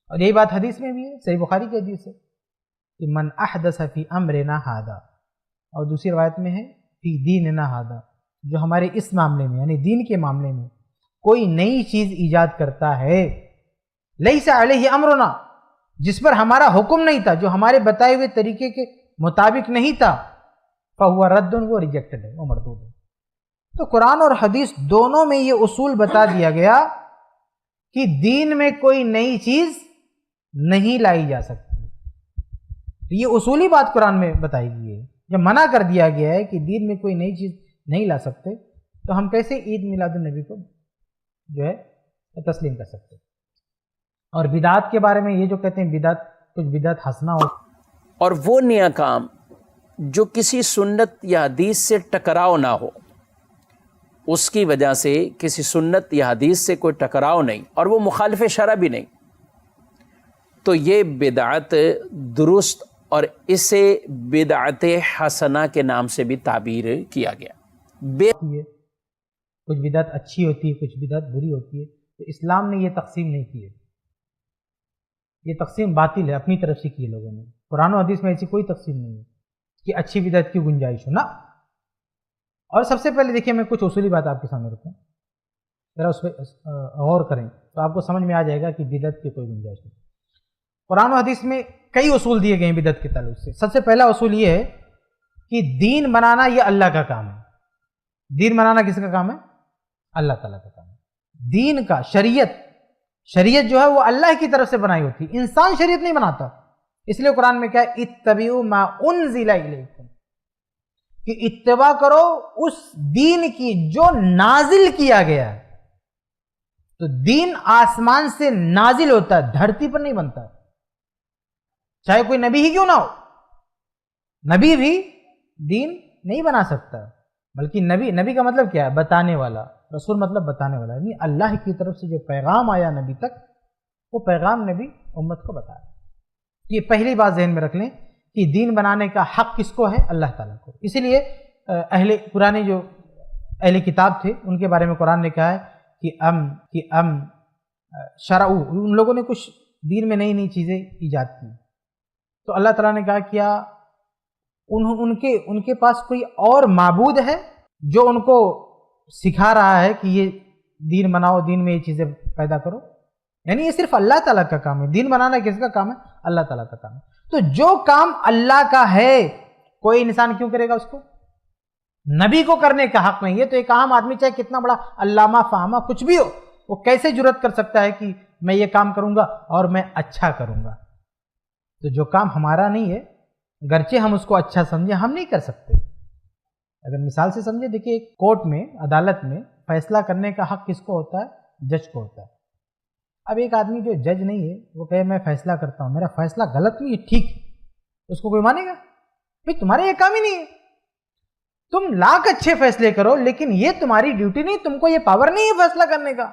G: اور یہی بات حدیث میں بھی ہے، صحیح بخاری کی حدیث ہے کہ من احدث فی امرنا ھذا، اور دوسری روایت میں ہے فی دیننا ھذا، جو ہمارے اس معاملے میں یعنی دین کے معاملے میں کوئی نئی چیز ایجاد کرتا ہے، لیس علیہ امرنا، جس پر ہمارا حکم نہیں تھا، جو ہمارے بتائے ہوئے طریقے کے مطابق نہیں تھا، فہو رد، وہ ریجیکٹڈ ہے، وہ مردود ہے۔ تو قرآن اور حدیث دونوں میں یہ اصول بتا دیا گیا کہ دین میں کوئی نئی چیز نہیں لائی جا سکتی۔ یہ اصولی بات قرآن میں بتائی گئی ہے۔ جب منع کر دیا گیا ہے کہ دین میں کوئی نئی چیز نہیں لا سکتے تو ہم کیسے عید میلاد النبی کو جو ہے تسلیم کر سکتے؟ اور بدعات کے بارے میں یہ جو کہتے ہیں بدعت، کچھ بدعت حسنہ ہو،
H: اور وہ نیا کام جو کسی سنت یا حدیث سے ٹکراؤ نہ ہو، اس کی وجہ سے کسی سنت یا حدیث سے کوئی ٹکراؤ نہیں اور وہ مخالف شرع بھی نہیں، تو یہ بدعت درست، اور اسے بدعت حسنہ کے نام سے بھی تعبیر کیا گیا۔
G: کچھ بدعت اچھی ہوتی ہے، کچھ بدعت بری ہوتی ہے، تو اسلام نے یہ تقسیم نہیں کی ہے، یہ تقسیم باطل ہے، اپنی طرف سے کی ہے لوگوں نے۔ قرآن و حدیث میں ایسی کوئی تقسیم نہیں ہے کہ اچھی بدعت کی گنجائش ہو، نہ۔ اور سب سے پہلے دیکھیے، میں کچھ اصولی بات آپ کے سامنے رکھوں، ذرا اس پہ غور کریں تو آپ کو سمجھ میں آ جائے گا کہ بدعت کی کوئی گنجائش نہیں۔ قرآن و حدیث میں کئی اصول دیے گئے ہیں بدعت کے تعلق سے۔ سب سے پہلا اصول یہ ہے کہ دین بنانا یہ اللہ کا کام ہے۔ دین بنانا کس کا کام ہے؟ اللہ تعالیٰ کا کام ہے۔ دین کا، شریعت جو ہے وہ اللہ کی طرف سے بنائی ہوتی ہے، انسان شریعت نہیں بناتا۔ اس لیے قرآن میں کیا ہے؟ اتبعوا ما انزل الیکم، کہ اتباع کرو اس دین کی جو نازل کیا گیا ہے۔ تو دین آسمان سے نازل ہوتا ہے، دھرتی پر نہیں بنتا ہے، چاہے کوئی نبی ہی کیوں نہ ہو۔ نبی بھی دین نہیں بنا سکتا، بلکہ نبی کا مطلب کیا ہے؟ بتانے والا۔ رسول مطلب بتانے والا، یعنی اللہ کی طرف سے جو پیغام آیا نبی تک، وہ پیغام نبی امت کو بتایا۔ یہ پہلی بات ذہن میں رکھ لیں کہ دین بنانے کا حق کس کو ہے؟ اللہ تعالیٰ کو۔ اسی لیے پرانے جو اہل کتاب تھے ان کے بارے میں قرآن نے کہا ہے کہ شرعوا، ان لوگوں نے کچھ دین میں نئی نئی چیزیں ایجاد کی، تو اللہ تعالیٰ نے کہا کیا ان کے پاس کوئی اور معبود ہے جو ان کو سکھا رہا ہے کہ یہ دین بناؤ، دین میں یہ چیزیں پیدا کرو؟ یعنی یہ صرف اللہ تعالیٰ کا کام ہے۔ دین بنانا کس کا کام ہے؟ اللہ تعالیٰ کا کام ہے۔ تو جو کام اللہ کا ہے کوئی انسان کیوں کرے گا اس کو؟ نبی کو کرنے کا حق نہیں ہے۔ تو ایک عام آدمی چاہے کتنا بڑا علامہ فہمہ کچھ بھی ہو، وہ کیسے جرأت کر سکتا ہے کہ میں یہ کام کروں گا اور میں اچھا کروں گا؟ تو جو کام ہمارا نہیں ہے، گرچہ ہم اس کو اچھا سمجھیں، ہم نہیں کر سکتے۔ اگر مثال سے سمجھے، دیکھیے ایک کورٹ میں، عدالت میں فیصلہ کرنے کا حق کس کو ہوتا ہے؟ جج کو ہوتا ہے۔ اب ایک آدمی جو جج نہیں ہے وہ کہے میں فیصلہ کرتا ہوں، میرا فیصلہ غلط نہیں ہے، ٹھیک ہے، اس کو کوئی مانے گا؟ بھئی تمہارا یہ کام ہی نہیں ہے، تم لاکھ اچھے فیصلے کرو لیکن یہ تمہاری ڈیوٹی نہیں، تم کو یہ پاور نہیں ہے فیصلہ کرنے کا۔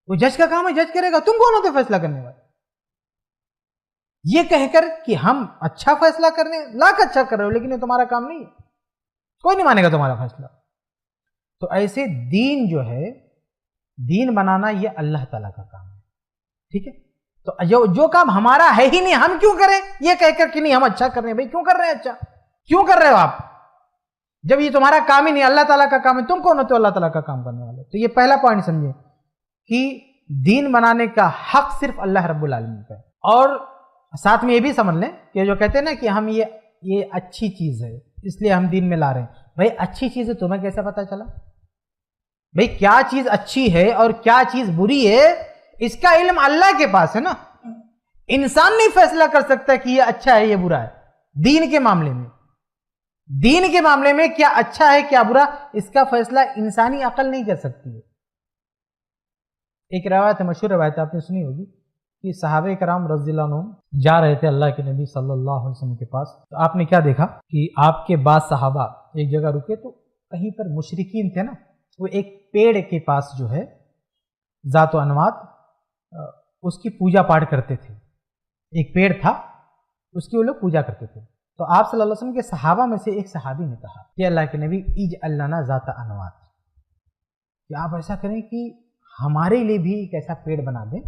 G: وہ جج کا کام ہے، جج کرے گا، تم کون ہوتے فیصلہ کرنے والے؟ یہ کہہ کر کہ ہم اچھا فیصلہ کرنے، لاکھ اچھا کر رہے ہو لیکن یہ تمہارا کام نہیں ہے، کوئی نہیں مانے گا تمہارا فیصلہ۔ تو ایسے دین جو ہے، دین بنانا یہ اللہ تعالیٰ کا کام ہے، ٹھیک ہے؟ تو جو کام ہمارا ہے ہی نہیں، ہم کیوں کریں یہ کہہ کر کہ نہیں ہم اچھا کر رہے ہیں؟ بھائی کیوں کر رہے ہیں اچھا؟ کیوں کر رہے ہو آپ جب یہ تمہارا کام ہی نہیں، اللہ تعالیٰ کا کام ہے؟ تم کون ہوتے ہو اللہ تعالیٰ کا کام کرنے والے؟ ہے. تو یہ پہلا پوائنٹ سمجھیں کہ دین بنانے کا حق صرف اللہ رب العالمین کا ہے. اور ساتھ میں یہ بھی سمجھ لیں کہ جو کہتے ہیں نا کہ ہم یہ اچھی چیز ہے اس لیے ہم دین میں لا رہے ہیں. بھائی اچھی چیز ہے تمہیں کیسے پتا چلا؟ بھائی کیا چیز اچھی ہے اور کیا چیز بری ہے اس کا علم اللہ کے پاس ہے نا. انسان نہیں فیصلہ کر سکتا کہ یہ اچھا ہے یہ برا ہے. دین کے معاملے میں کیا اچھا ہے کیا برا اس کا فیصلہ انسانی عقل نہیں کر سکتی ہے. ایک روایت ہے، مشہور روایت آپ نے سنی ہوگی کہ صحابہ کرام رضی اللہ عنہم جا رہے تھے اللہ کے نبی صلی اللہ علیہ وسلم کے پاس. تو آپ نے کیا دیکھا کہ آپ کے بعض صحابہ ایک جگہ رکے تو کہیں پر مشرکین تھے نا، وہ ایک پیڑ کے پاس جو ہے ذات و انوات اس کی پوجا پاٹ کرتے تھے. ایک پیڑ تھا اس کی وہ لوگ پوجا کرتے تھے. تو آپ صلی اللہ علیہ وسلم کے صحابہ میں سے ایک صحابی نے کہا کہ اللہ کے نبی اجعل لنا ذات انوات، کہ آپ ایسا کریں کہ ہمارے لیے بھی ایک ایسا پیڑ بنا دیں،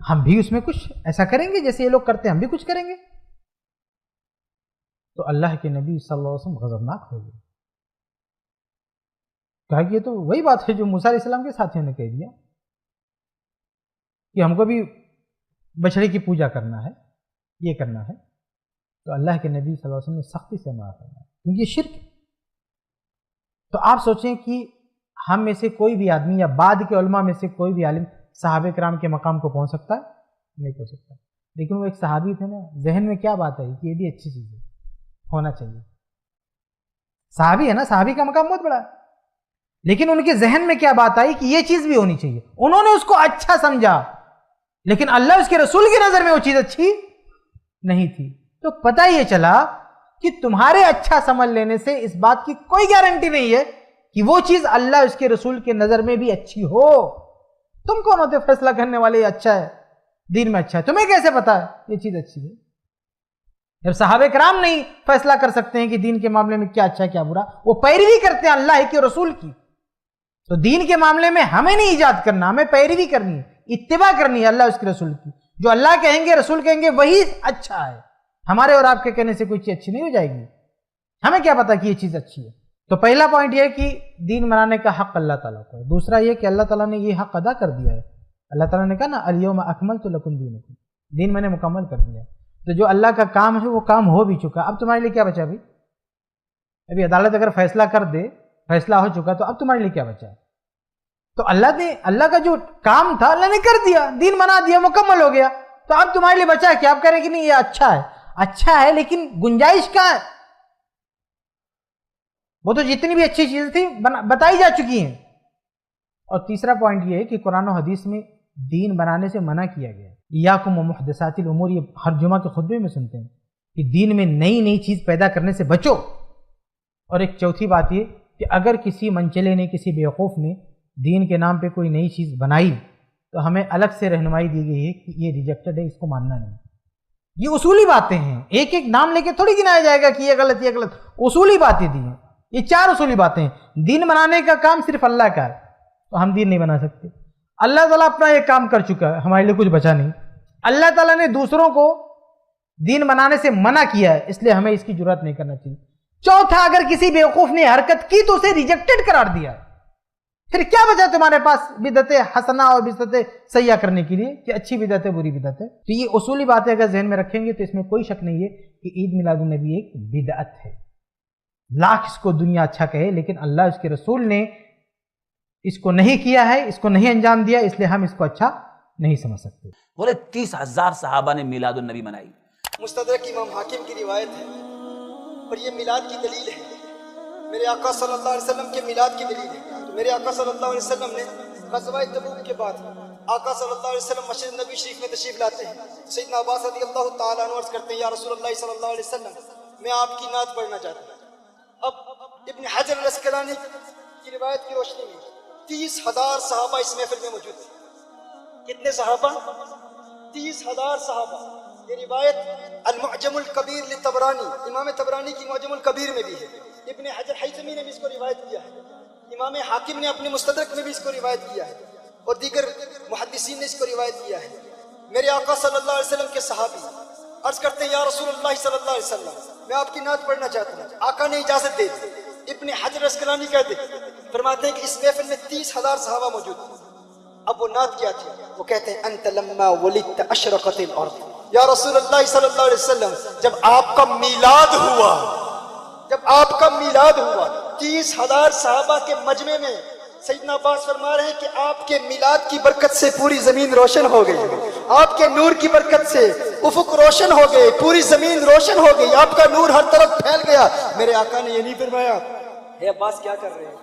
G: ہم بھی اس میں کچھ ایسا کریں گے جیسے یہ لوگ کرتے ہیں ہم بھی کچھ کریں گے. تو اللہ کے نبی صلی اللہ علیہ وسلم غضبناک ہو گئے. کہا کہ یہ تو وہی بات ہے جو موسیٰ علیہ السلام کے ساتھیوں نے کہہ دیا کہ ہم کو بھی بچڑے کی پوجا کرنا ہے، یہ کرنا ہے. تو اللہ کے نبی صلی اللہ علیہ وسلم نے سختی سے منع فرمایا کیونکہ یہ شرک ہے. تو آپ سوچیں کہ ہم میں سے کوئی بھی آدمی یا بعد کے علماء میں سے کوئی بھی عالم صحابہ کرام کے مقام کو پہنچ سکتا ہے؟ نہیں پہنچ سکتا. لیکن وہ ایک صحابی تھے نا، ذہن میں کیا بات آئی کہ یہ بھی اچھی چیز ہے، ہونا چاہیے. صحابی ہے نا، صحابی کا مقام بہت بڑا ہے، لیکن ان کے ذہن میں کیا بات آئی کہ یہ چیز بھی ہونی چاہیے. انہوں نے اس کو اچھا سمجھا، لیکن اللہ اس کے رسول کی نظر میں وہ چیز اچھی نہیں تھی. تو پتہ یہ چلا کہ تمہارے اچھا سمجھ لینے سے اس بات کی کوئی گارنٹی نہیں ہے کہ وہ چیز اللہ اس کے رسول کے نظر میں بھی اچھی ہو. تم کون ہوتے فیصلہ کرنے والے یہ اچھا ہے دین میں اچھا ہے؟ تمہیں کیسے پتا ہے یہ چیز اچھی ہے؟ جب صحابہ کرام نہیں فیصلہ کر سکتے ہیں کہ دین کے معاملے میں کیا اچھا ہے کیا برا، وہ پیروی کرتے ہیں اللہ کے رسول کی. تو دین کے معاملے میں ہمیں نہیں ایجاد کرنا، ہمیں پیروی کرنی ہے، اتباع کرنی ہے اللہ اس کے رسول کی. جو اللہ کہیں گے رسول کہیں گے وہی اچھا ہے. ہمارے اور آپ کے کہنے سے کوئی چیز اچھی نہیں ہو جائے گی. ہمیں کیا پتا کہ یہ چیز اچھی ہے؟ تو پہلا پوائنٹ یہ ہے کہ دین بنانے کا حق اللہ تعالیٰ کا ہے. دوسرا یہ کہ اللہ تعالیٰ نے یہ حق ادا کر دیا ہے. اللہ تعالیٰ نے کہا نا الیوم اکملت لکم دینکم، دین میں نے مکمل کر دیا ہے. تو جو اللہ کا کام ہے وہ کام ہو بھی چکا. اب تمہارے لیے کیا بچا؟ ابھی عدالت اگر فیصلہ کر دے، فیصلہ ہو چکا، تو اب تمہارے لیے کیا بچا ہے؟ تو اللہ کا جو کام تھا اللہ نے کر دیا، دین بنا دیا، مکمل ہو گیا. تو اب تمہارے لیے بچا ہے کہ آپ کہہ رہے ہیں کہ نہیں یہ اچھا ہے. اچھا ہے لیکن گنجائش کہاں ہے؟ وہ تو جتنی بھی اچھی چیزیں تھی بتائی جا چکی ہیں. اور تیسرا پوائنٹ یہ ہے کہ قرآن و حدیث میں دین بنانے سے منع کیا گیا ہے. ایاکم ومحدثات الامور، یہ ہر جمعہ کے خطبے میں سنتے ہیں کہ دین میں نئی چیز پیدا کرنے سے بچو. اور ایک چوتھی بات یہ کہ اگر کسی منچلے نے، کسی بیوقوف نے دین کے نام پہ کوئی نئی چیز بنائی تو ہمیں الگ سے رہنمائی دی گئی ہے کہ یہ ریجیکٹڈ ہے، اس کو ماننا نہیں. یہ اصولی باتیں ہیں، ایک ایک نام لے کے تھوڑی گنایا جائے گا کہ یہ غلط یہ غلط. اصولی باتیں دی ہیں، یہ 4 اصولی باتیں ہیں. دین بنانے کا کام صرف اللہ کا ہے، تو ہم دین نہیں بنا سکتے. اللہ تعالیٰ اپنا یہ کام کر چکا ہے، ہمارے لیے کچھ بچا نہیں. اللہ تعالیٰ نے دوسروں کو دین بنانے سے منع کیا ہے، اس لیے ہمیں اس کی جرات نہیں کرنا چاہیے. چوتھا، اگر کسی بیوقوف نے حرکت کی تو اسے ریجیکٹڈ قرار دیا، پھر کیا بچا تمہارے پاس بدعت حسنہ اور بدعت سیئہ کرنے کے لیے کہ اچھی بدعت ہے بری بدعت ہے. تو یہ اصولی باتیں اگر ذہن میں رکھیں گے تو اس میں کوئی شک نہیں ہے کہ عید میلاد النبی ایک بدعت ہے. لاکھ اس کو دنیا اچھا کہے، لیکن اللہ اس کے رسول نے اس کو نہیں کیا ہے، اس کو نہیں انجام دیا، اس لیے ہم اس کو اچھا نہیں سمجھ سکتے.
I: بولے 30,000 صحابہ نے میلاد النبی منائی.
F: مستدرک امام حاکم کی روایت ہے اور یہ میلاد کی دلیل ہے، میرے آقا صلی اللہ علیہ وسلم کے میلاد کی دلیل ہے. میرے آقا صلی اللہ علیہ وسلم نے غزوہ تبوک کے بعد آقا صلی اللہ علیہ وسلم مسجد نبی شریف میں تشریف لاتے ہیں. سیدنا عباس رضی اللہ تعالیٰ عنہ عرض کرتے ہیں یا رسول اللہ صلی اللہ علیہ وسلم میں آپ کی نعت پڑھنا چاہتا ہوں. اب ابن حجر الاسقلانی کی روایت کی روشنی میں 30,000 صحابہ اس محفل میں موجود تھے. کتنے صحابہ؟ 30,000 صحابہ. یہ روایت المعجم الکبیر للطبرانی، امام طبرانی کی معجم الکبیر میں بھی ہے. ابن حجر حیثمی نے بھی اس کو روایت کیا ہے. امام حاکم نے اپنے مستدرک میں بھی اس کو روایت کیا ہے اور دیگر محدثین نے اس کو روایت کیا ہے. میرے آقا صلی اللہ علیہ وسلم کے صحابی عرض کرتے ہیں یا رسول اللہ صلی اللہ علیہ وسلم میں آپ کی نعت پڑھنا چاہتا ہوں. آقا نے اجازت دے دی. ابن حجر اسقلانی کہتے ہیں فرماتے ہیں کہ اس محفل میں 30,000 صحابہ موجود تھے. اب وہ نعت کیا تھی؟ وہ کہتے ہیں انت لما ولدت اشرقت الارض. یا رسول اللہ صلی اللہ علیہ وسلم، جب آپ کا میلاد ہوا، جب آپ کا میلاد ہوا 30,000 صحابہ کے مجمع میں، سیدنا عباس فرما رہے ہیں کہ آپ کے میلاد کی برکت سے پوری زمین روشن ہو گئی، آپ کے نور کی برکت سے افق روشن ہو گئے، پوری زمین روشن ہو گئی، آپ کا نور ہر طرف پھیل گیا. میرے آقا نے یہ نہیں فرمایا اے عباس کیا کر رہے ہیں،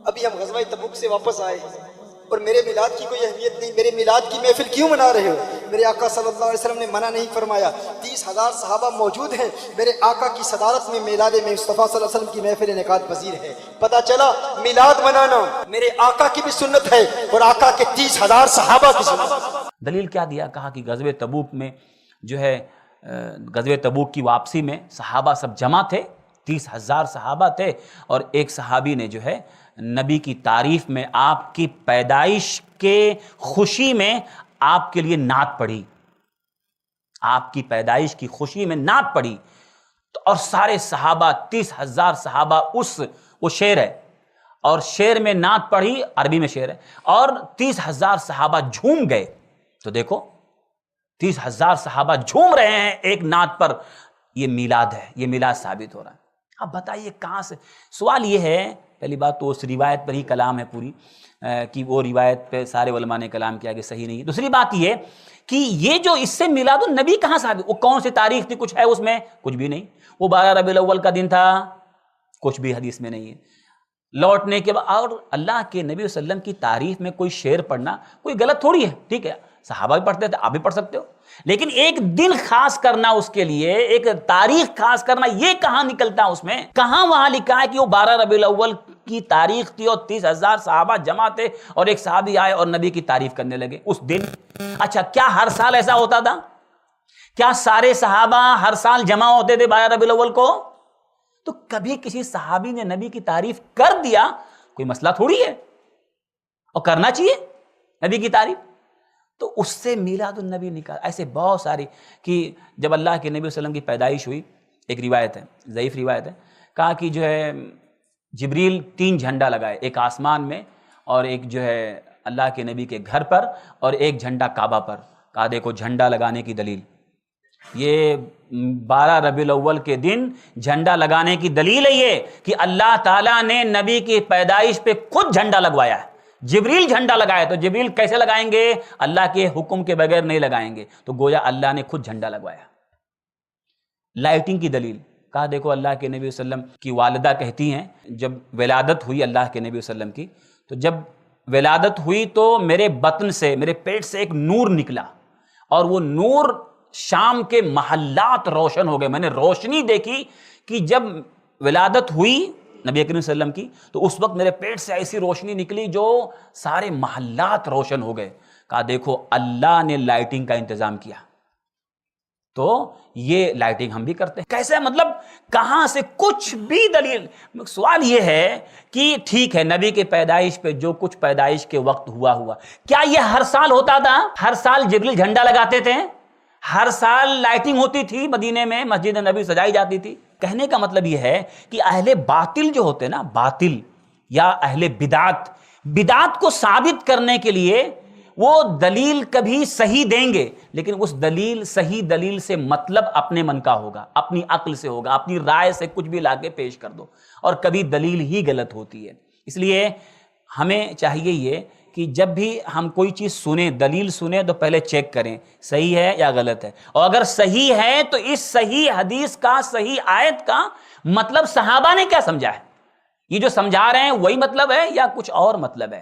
F: ابھی ہم غزوہ تبوک سے واپس آئے ہیں اور میرے میلاد کی کوئی اہمیت نہیں، میرے میلاد کی محفل کیوں منا رہے ہو؟ میرے آقا صلی اللہ علیہ وسلم نے منع نہیں فرمایا. 30,000 صحابہ موجود ہیں، میرے آقا کی صدارت میں میلاد میں مصطفیٰ صلی اللہ علیہ وسلم کی محفل انعقاد پذیر ہے. پتہ چلا میلاد منانا میرے آقا کی بھی سنت ہے اور آقا کے 30,000 صحابہ کی سنت ہے.
I: دلیل کیا دیا؟ کہا کہ غزوہ تبوک میں جو ہے غزوہ تبوک کی واپسی میں صحابہ سب جمع تھے، 30,000 صحابہ تھے، اور ایک صحابی نے جو ہے نبی کی تعریف میں آپ کی پیدائش کے خوشی میں آپ کے لیے نعت پڑھی، آپ کی پیدائش کی خوشی میں نعت پڑھی. تو اور سارے صحابہ 30,000 صحابہ وہ شعر ہے اور شعر میں نعت پڑھی، عربی میں شعر ہے، اور 30,000 صحابہ جھوم گئے. تو دیکھو 30,000 صحابہ جھوم رہے ہیں ایک نعت پر، یہ میلاد ہے، یہ میلاد ثابت ہو رہا ہے. اب بتائیے کہاں سے؟ سوال یہ ہے، پہلی بات تو اس روایت پر ہی کلام ہے پوری، کہ وہ روایت پہ سارے علماء نے کلام کیا کہ صحیح نہیں ہے. دوسری بات یہ کہ یہ جو اس سے میلاد النبی کہاں ثابت، وہ کون سی تاریخ تھی؟ کچھ ہے اس میں؟ کچھ بھی نہیں. وہ 12 ربیع الاول کا دن تھا، کچھ بھی حدیث میں نہیں ہے. لوٹنے کے بعد اور اللہ کے نبی صلی اللہ علیہ وسلم کی تعریف میں کوئی شعر پڑھنا کوئی غلط تھوڑی ہے، ٹھیک ہے، صحابہ بھی پڑھتے تھے، آپ بھی پڑھ سکتے ہو، لیکن ایک دن خاص کرنا، اس کے لیے ایک تاریخ خاص کرنا، یہ کہاں نکلتا اس میں؟ کہاں وہاں لکھا ہے کہ وہ 12 ربیع الاول کی تاریخ تھی اور 30,000 صحابہ جمع تھے اور ایک صحابی آئے اور نبی کی تعریف کرنے لگے اس دن؟ اچھا، کیا ہر سال ایسا ہوتا تھا؟ کیا سارے صحابہ ہر سال جمع ہوتے تھے 12 ربیع الاول کو؟ تو کبھی کسی صحابی نے نبی کی تعریف کر دیا، کوئی مسئلہ تھوڑی ہے، اور کرنا چاہیے نبی کی تعریف. تو اس سے میلاد النبی نکال. ایسے بہت ساری کہ جب اللہ کے نبی صلی اللہ علیہ وسلم کی پیدائش ہوئی، ایک روایت ہے، ضعیف روایت ہے، کہا کہ جو ہے جبریل 3 جھنڈا لگائے، ایک آسمان میں اور ایک جو ہے اللہ کے نبی کے گھر پر اور ایک جھنڈا کعبہ پر. کہا دیکھو جھنڈا لگانے کی دلیل، یہ 12 ربیع الاول کے دن جھنڈا لگانے کی دلیل ہے یہ کہ اللہ تعالیٰ نے نبی کی پیدائش پہ خود جھنڈا لگوایا ہے. جبریل جھنڈا لگایا، تو جبریل کیسے لگائیں گے؟ اللہ کے حکم کے بغیر نہیں لگائیں گے. تو گویا اللہ نے خود جھنڈا لگوایا. لائٹنگ کی دلیل، کہا دیکھو اللہ کے نبی صلی اللہ علیہ وسلم کی والدہ کہتی ہیں جب ولادت ہوئی اللہ کے نبی صلی اللہ علیہ وسلم کی، تو جب ولادت ہوئی تو میرے بطن سے، میرے پیٹ سے ایک نور نکلا اور وہ نور شام کے محلات روشن ہو گئے. میں نے روشنی دیکھی کہ جب ولادت ہوئی نبی کریم صلی اللہ علیہ وسلم کی تو اس وقت میرے پیٹ سے ایسی روشنی نکلی جو سارے محلات روشن ہو گئے. کہا دیکھو اللہ نے لائٹنگ کا انتظام کیا. تو یہ لائٹنگ ہم بھی کرتے ہیں. کیسے؟ مطلب کہاں سے؟ کچھ بھی دلیل. سوال یہ ہے کہ ٹھیک ہے نبی کے پیدائش پہ جو کچھ پیدائش کے وقت ہوا، کیا یہ ہر سال ہوتا تھا؟ ہر سال جبریل جھنڈا لگاتے تھے؟ ہر سال لائٹنگ ہوتی تھی مدینے میں، مسجد نبی سجائی جاتی تھی؟ کہنے کا مطلب یہ ہے کہ اہل باطل جو ہوتے نا، باطل یا اہل بدعت کو ثابت کرنے کے لیے وہ دلیل کبھی صحیح دیں گے، لیکن اس صحیح دلیل سے مطلب اپنے من کا ہوگا، اپنی عقل سے ہوگا، اپنی رائے سے کچھ بھی لا کے پیش کر دو، اور کبھی دلیل ہی غلط ہوتی ہے. اس لیے ہمیں چاہیے یہ کہ جب بھی ہم کوئی چیز سنیں، دلیل سنیں، تو پہلے چیک کریں صحیح ہے یا غلط ہے، اور اگر صحیح ہے تو اس صحیح حدیث کا، صحیح آیت کا مطلب صحابہ نے کیا سمجھا ہے، یہ جو سمجھا رہے ہیں وہی مطلب ہے یا کچھ اور مطلب ہے.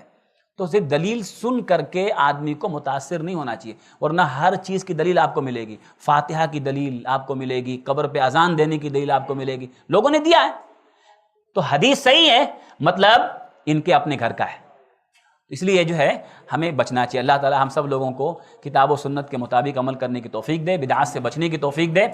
I: تو صرف دلیل سن کر کے آدمی کو متاثر نہیں ہونا چاہیے، ورنہ ہر چیز کی دلیل آپ کو ملے گی. فاتحہ کی دلیل آپ کو ملے گی، قبر پہ اذان دینے کی دلیل آپ کو ملے گی، لوگوں نے دیا ہے. تو حدیث صحیح ہے مطلب ان کے اپنے گھر کا ہے. اس لیے جو ہے ہمیں بچنا چاہیے. اللہ تعالی ہم سب لوگوں کو کتاب و سنت کے مطابق عمل کرنے کی توفیق دے، بدعات سے بچنے کی توفیق دے.